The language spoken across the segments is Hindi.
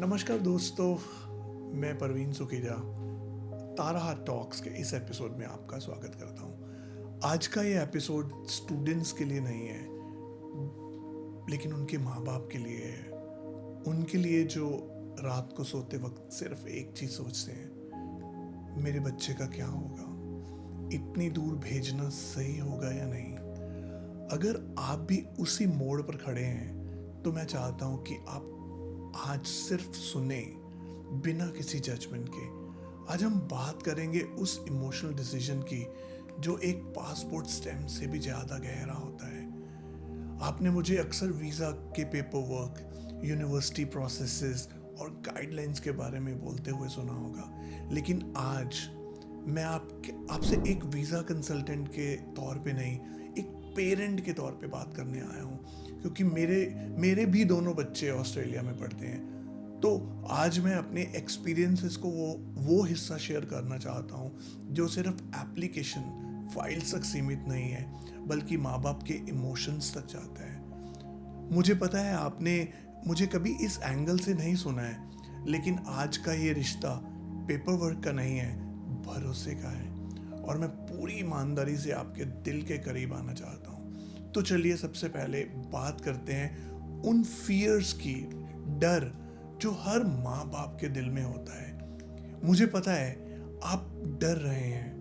नमस्कार दोस्तों, मैं परवीन सुखीजा तारा टॉक्स के इस एपिसोड में आपका स्वागत करता हूँ। आज का ये एपिसोड स्टूडेंट्स के लिए नहीं है, लेकिन उनके माँ बाप के लिए है। उनके लिए जो रात को सोते वक्त सिर्फ एक चीज़ सोचते हैं, मेरे बच्चे का क्या होगा, इतनी दूर भेजना सही होगा या नहीं। अगर आप भी उसी मोड़ पर खड़े हैं तो मैं चाहता हूँ कि आप आज सिर्फ सुने, बिना किसी जजमेंट के। आज हम बात करेंगे उस इमोशनल डिसीजन की जो एक पासपोर्ट स्टैम्प से भी ज़्यादा गहरा होता है। आपने मुझे अक्सर वीज़ा के पेपर वर्क, यूनिवर्सिटी प्रोसेसेस और गाइडलाइंस के बारे में बोलते हुए सुना होगा, लेकिन आज मैं आपसे एक वीज़ा कंसल्टेंट के तौर पे नहीं, एक पेरेंट के तौर पे बात करने आया हूँ, क्योंकि मेरे भी दोनों बच्चे ऑस्ट्रेलिया में पढ़ते हैं। तो आज मैं अपने एक्सपीरियंसेस को वो हिस्सा शेयर करना चाहता हूँ जो सिर्फ एप्लीकेशन फाइल्स तक सीमित नहीं है, बल्कि माँ बाप के इमोशंस तक जाता है। मुझे पता है आपने मुझे कभी इस एंगल से नहीं सुना है, लेकिन आज का ये रिश्ता पेपर वर्क का नहीं है, भरोसे का है, और मैं पूरी ईमानदारी से आपके दिल के करीब आना चाहता हूँ। तो चलिए सबसे पहले बात करते हैं उन फियर्स की, डर जो हर माँ बाप के दिल में होता है। मुझे पता है आप डर रहे हैं,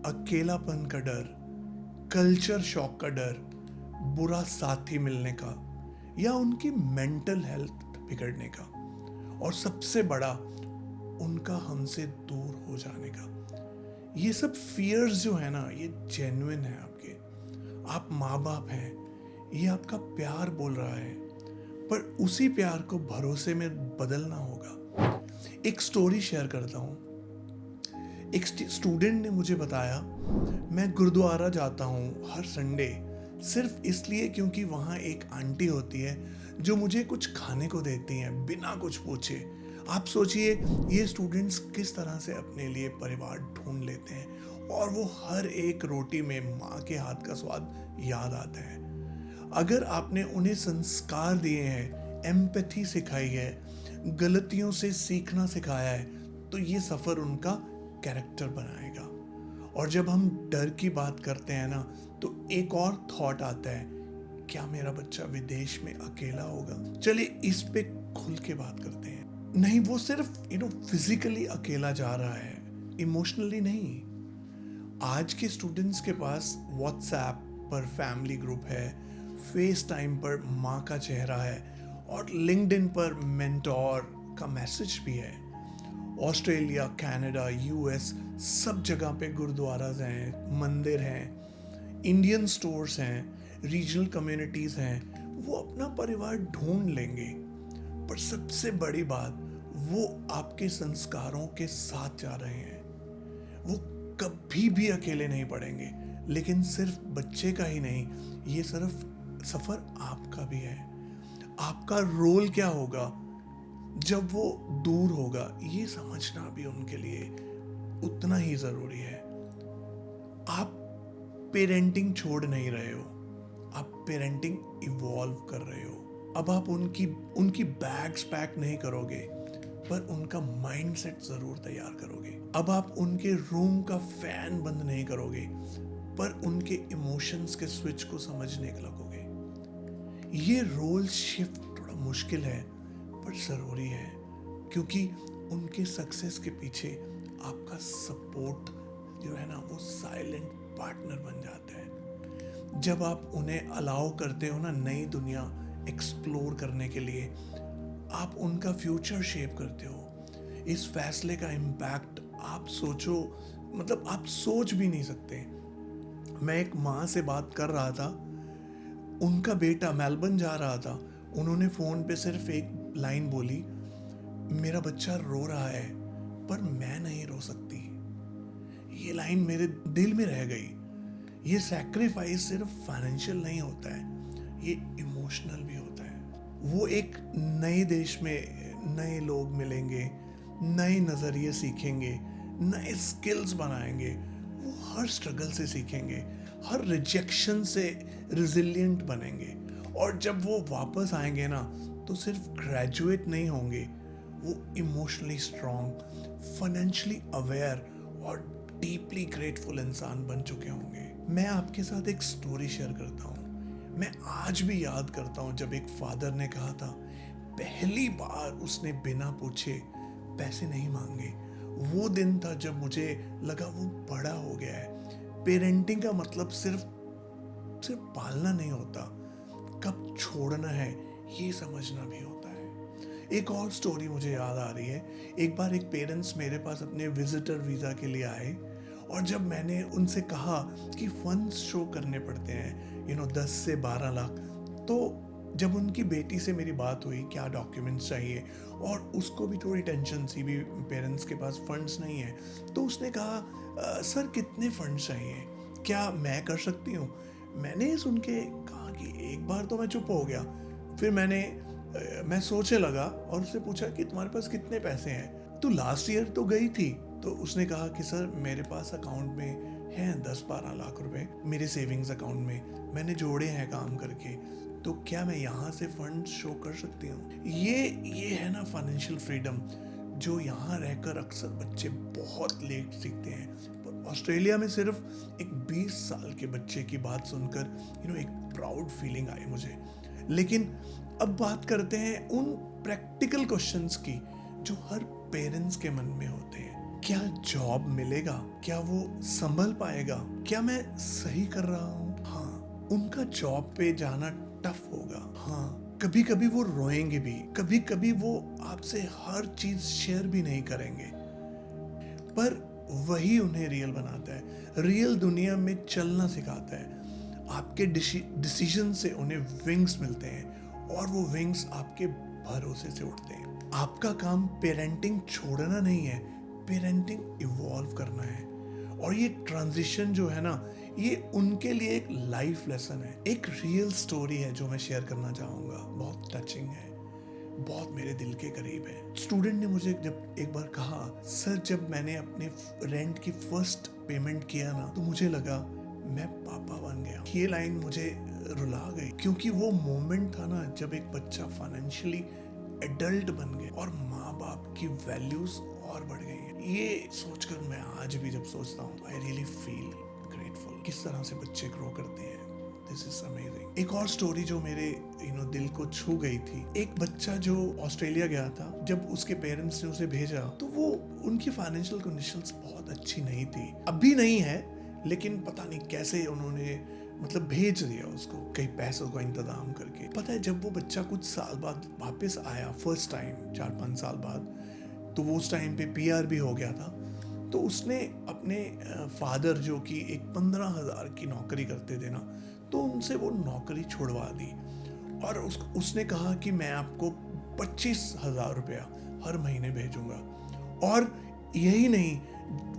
अकेलापन का डर, कल्चर शॉक का डर, बुरा साथी मिलने का, या उनकी मेंटल हेल्थ बिगड़ने का, और सबसे बड़ा उनका हमसे दूर हो जाने का। ये सब फियर्स जो है ना, ये जेन्युइन है आपके। आप माँ बाप हैं, ये आपका प्यार बोल रहा है, पर उसी प्यार को भरोसे में बदलना होगा। एक स्टोरी शेयर करता हूँ। एक स्टूडेंट ने मुझे बताया, मैं गुरुद्वारा जाता हूँ हर संडे सिर्फ इसलिए क्योंकि वहाँ एक आंटी होती है जो मुझे कुछ खाने को देती हैं बिना कुछ पूछे। आप सोचिए ये स्टूडेंट्स किस तरह से अपने लिए परिवार ढूंढ लेते हैं, और वो हर एक रोटी में माँ के हाथ का स्वाद याद आता है। अगर आपने उन्हें संस्कार दिए हैं, एम्पैथी सिखाई है, गलतियों से सीखना सिखाया है, तो ये सफ़र उनका कैरेक्टर बनाएगा। और जब हम डर की बात करते हैं ना, तो एक और थॉट आता है, क्या मेरा बच्चा विदेश में अकेला होगा। चलिए इस पे खुल के बात करते हैं। नहीं, वो सिर्फ फिजिकली अकेला जा रहा है, इमोशनली नहीं। आज के स्टूडेंट्स के पास व्हाट्सएप पर फैमिली ग्रुप है, फेस टाइम पर माँ का चेहरा है, और लिंक्डइन पर मेंटोर का मैसेज भी है। ऑस्ट्रेलिया, कनाडा, यूएस सब जगह पे गुरुद्वाराज हैं, मंदिर हैं, इंडियन स्टोर्स हैं, रीजनल कम्युनिटीज़ हैं। वो अपना परिवार ढूंढ लेंगे, पर सबसे बड़ी बात, वो आपके संस्कारों के साथ जा रहे हैं। वो कभी भी अकेले नहीं पड़ेंगे। लेकिन सिर्फ बच्चे का ही नहीं, ये सिर्फ सफ़र आपका भी है। आपका रोल क्या होगा जब वो दूर होगा, ये समझना भी उनके लिए उतना ही ज़रूरी है। आप पेरेंटिंग छोड़ नहीं रहे हो, आप पेरेंटिंग इवॉल्व कर रहे हो। अब आप उनकी बैग्स पैक नहीं करोगे, पर उनका माइंडसेट ज़रूर तैयार करोगे। अब आप उनके रूम का फैन बंद नहीं करोगे, पर उनके इमोशंस के स्विच को समझने लगोगे। ये रोल शिफ्ट थोड़ा मुश्किल है, पर ज़रूरी है, क्योंकि उनके सक्सेस के पीछे आपका सपोर्ट जो है ना, वो साइलेंट पार्टनर बन जाता है। जब आप उन्हें अलाउ करते हो ना नई दुनिया एक्सप्लोर करने के लिए, आप उनका फ्यूचर शेप करते हो। इस फैसले का इम्पैक्ट आप सोच भी नहीं सकते। मैं एक माँ से बात कर रहा था, उनका बेटा मेलबर्न जा रहा था। उन्होंने फ़ोन पे सिर्फ एक लाइन बोली, मेरा बच्चा रो रहा है पर मैं नहीं रो सकती। ये लाइन मेरे दिल में रह गई। ये सैक्रिफाइस सिर्फ फाइनेंशियल नहीं होता है, ये इमोशनल भी होता है। वो एक नए देश में नए लोग मिलेंगे, नए नज़रिए सीखेंगे, नए स्किल्स बनाएंगे। वो हर स्ट्रगल से सीखेंगे, हर रिजेक्शन से रिजिलियंट बनेंगे, और जब वो वापस आएंगे ना, तो सिर्फ ग्रेजुएट नहीं होंगे, वो इमोशनली स्ट्रांग, फाइनेंशियली अवेयर और डीपली ग्रेटफुल इंसान बन चुके होंगे। मैं आपके साथ एक स्टोरी शेयर करता हूँ। मैं आज भी याद करता हूँ जब एक फादर ने कहा था, पहली बार उसने बिना पूछे पैसे नहीं मांगे। वो दिन था जब मुझे लगा वो बड़ा हो गया है। पेरेंटिंग का मतलब सिर्फ पालना नहीं होता, कब छोड़ना है ये समझना भी होता है। एक और स्टोरी मुझे याद आ रही है। एक बार एक पेरेंट्स मेरे पास अपने विजिटर वीज़ा के लिए आए, और जब मैंने उनसे कहा कि फंड्स शो करने पड़ते हैं 10 से 12 लाख, तो जब उनकी बेटी से मेरी बात हुई क्या डॉक्यूमेंट्स चाहिए, और उसको भी थोड़ी टेंशन सी भी, पेरेंट्स के पास फंड्स नहीं है, तो उसने कहा सर कितने फंड्स चाहिए, क्या मैं कर सकती हूँ। मैंने सुन के कहा कि एक बार तो मैं चुप हो गया। फिर मैं सोचने लगा और उससे पूछा कि तुम्हारे पास कितने पैसे हैं, तू लास्ट ईयर तो गई थी। तो उसने कहा कि सर मेरे पास अकाउंट में हैं 10-12 लाख रुपए, मेरे सेविंग्स अकाउंट में मैंने जोड़े हैं काम करके, तो क्या मैं यहाँ से फंड शो कर सकती हूँ। ये है ना फाइनेंशियल फ्रीडम, जो यहाँ रहकर अक्सर बच्चे बहुत लेट सीखते हैं। पर ऑस्ट्रेलिया में सिर्फ एक 20 साल के बच्चे की बात सुनकर एक प्राउड फीलिंग आई मुझे। लेकिन अब बात करते हैं उन प्रैक्टिकल क्वेश्चंस की जो हर पेरेंट्स के मन में होते हैं। क्या जॉब मिलेगा, क्या वो संभल पाएगा, क्या मैं सही कर रहा हूँ। हाँ, उनका जॉब पे जाना टफ होगा। हाँ, कभी कभी वो रोएंगे भी, कभी कभी वो आपसे हर चीज शेयर भी नहीं करेंगे, पर वही उन्हें रियल बनाता है, रियल दुनिया में चलना सिखाता है। आपके डिसीजन से उन्हें विंग्स मिलते हैं, और वो विंग्स आपके भरोसे से उड़ते हैं। आपका काम पेरेंटिंग छोड़ना नहीं है, पेरेंटिंग इवॉल्व करना है। और ये ट्रांजिशन जो है ना, ये उनके लिए एक लाइफ लेसन है, एक रियल स्टोरी है जो मैं शेयर करना चाहूँगा। बहुत टचिंग है, बहुत मेरे दिल के करीब है। स्टूडेंट ने मुझे जब एक बार कहा, सर जब मैंने अपने रेंट की फर्स्ट पेमेंट किया ना, तो मुझे लगा मैं पापा बन गया। ये लाइन मुझे रुला गई, क्योंकि वो मोमेंट था ना जब एक बच्चा फाइनेंशियली एडल्ट बन गया और माँ बाप की वैल्यूज और बढ़ गई हैं। ये सोचकर मैं आज भी जब सोचता हूँ, आई रियली फील ग्रेटफुल। किस तरह से बच्चे ग्रो करते हैं, दिस इज अमेजिंग। एक और स्टोरी जो मेरे दिल को छू गई थी। एक बच्चा जो ऑस्ट्रेलिया गया था, जब उसके पेरेंट्स ने उसे भेजा तो वो उनकी फाइनेंशियल कंडीशंस बहुत अच्छी नहीं थी, अभी नहीं है, लेकिन पता नहीं कैसे उन्होंने भेज दिया उसको कई पैसों का इंतजाम करके। पता है जब वो बच्चा कुछ साल बाद वापस आया, फर्स्ट टाइम 4-5 साल बाद, तो वो उस टाइम पे PR भी हो गया था, तो उसने अपने फादर जो कि एक 15,000 की नौकरी करते थे ना, तो उनसे वो नौकरी छुड़वा दी, और उसने कहा कि मैं आपको 25,000 रुपया हर महीने भेजूंगा। और यही नहीं,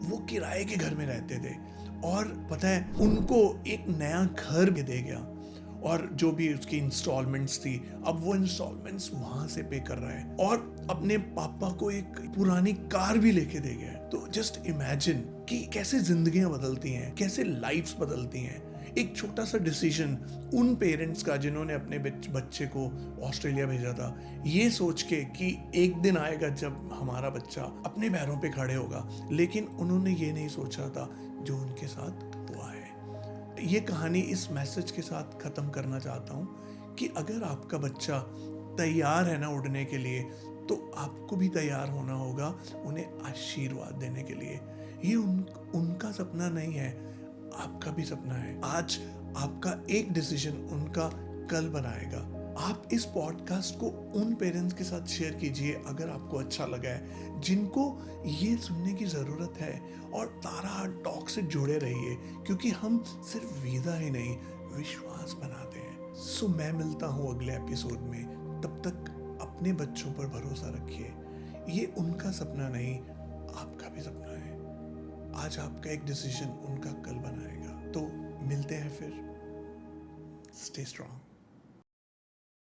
वो किराए के घर में रहते थे, और पता है उनको एक नया घर भी दे गया, और जो भी उसकी इंस्टॉलमेंट्स थी, अब वो इंस्टॉलमेंट्स वहां से पे कर रहा है, और अपने पापा को एक पुरानी कार भी लेके दे गया। तो जस्ट इमेजिन कि कैसे जिंदगियां बदलती हैं, कैसे लाइफ्स बदलती हैं। एक छोटा सा डिसीजन उन पेरेंट्स का जिन्होंने अपने बच्चे को ऑस्ट्रेलिया भेजा था, ये सोच के कि एक दिन आएगा जब हमारा बच्चा अपने पैरों पे खड़े होगा, लेकिन उन्होंने ये नहीं सोचा था जो उनके साथ हुआ है। ये कहानी इस मैसेज के साथ ख़त्म करना चाहता हूँ कि अगर आपका बच्चा तैयार है ना उड़ने के लिए, तो आपको भी तैयार होना होगा उन्हें आशीर्वाद देने के लिए। ये उनका सपना नहीं है, आपका भी सपना है। आज आपका एक डिसीजन उनका कल बनाएगा। आप इस पॉडकास्ट को उन पेरेंट्स के साथ शेयर कीजिए अगर आपको अच्छा लगा है, जिनको ये सुनने की ज़रूरत है, और तारा टॉक से जुड़े रहिए, क्योंकि हम सिर्फ वीज़ा ही नहीं, विश्वास बनाते हैं। सो मैं मिलता हूँ अगले एपिसोड में। तब तक अपने बच्चों पर भरोसा रखिए, ये उनका सपना नहीं, आपका भी सपना है। आज आपका एक डिसीजन उनका कल बनाएगा। तो मिलते हैं फिर। Stay strong.